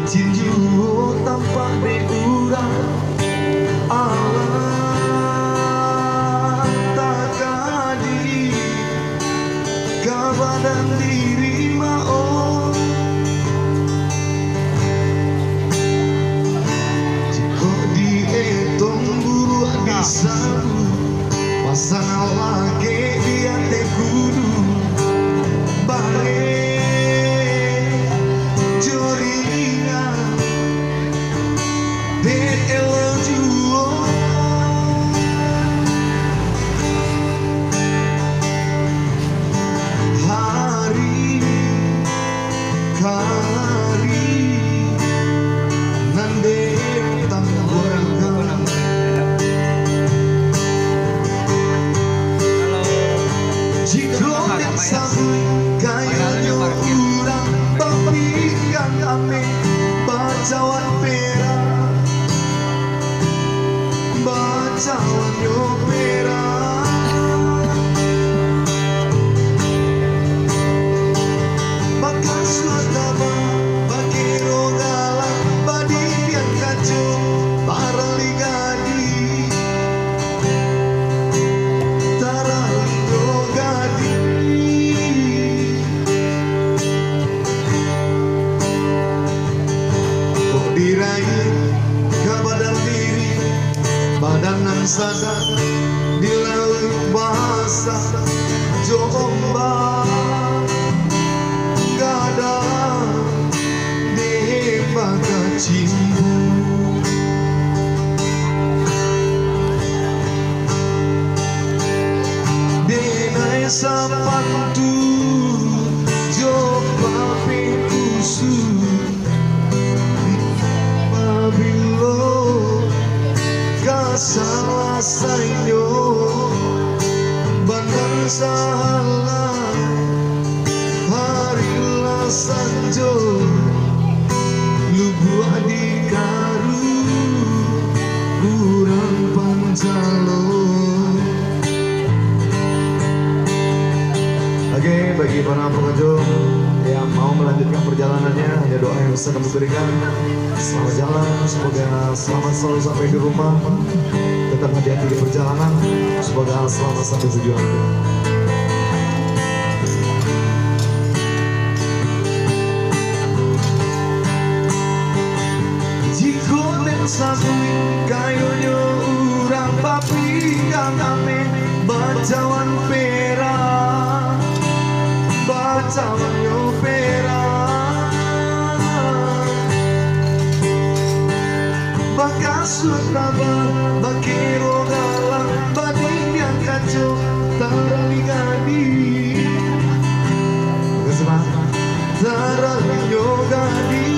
Cinju tanpa diurang Allah tak kadi kabadan diri mau jika dihitung buruk disabu pasang lagi dia tekudu bare Bacawan pera, bacawan yo pera. Bakas latama, bakiro galak, badi pian kacu, parali gadi, tarali yo gadi. Diraih kabadan diri badanan sadar dilalui bahasa jomba gada di baka cimbu denai sapantu jomba pikusu salah sayo bandar salah harilah sanjo lubu adikaru kurang pancalo. Oke, bagi para pengunjung yang mau melanjutkan perjalanannya, hanya doa yang bisa kami berikan. Selamat jalan, semoga selamat selalu sampai di rumah. Tetap hati-hati di perjalanan, semoga selamat sampai tujuan. Jika nen sabui kayunya urang papi kang ame bacawan pera, bacawan yo pera. Bakas latama, bakiro galak, badi yang kacau, tarali gadi. Tarali yo gadi.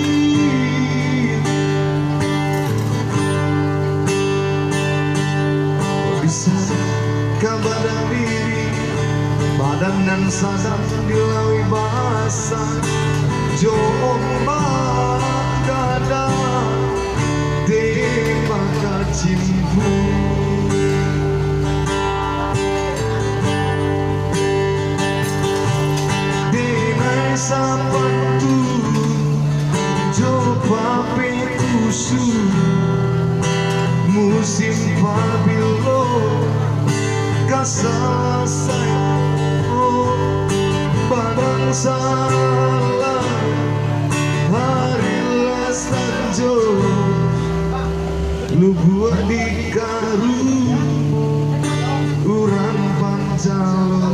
Bisa kabadan diri, badan dan sadar dilalui bahasa jomba gada baka cimbu denai sapantu coba pekusu musim pabilo kasalah sayo badang salah harilah sanjo lubu adikaru urang pancalo.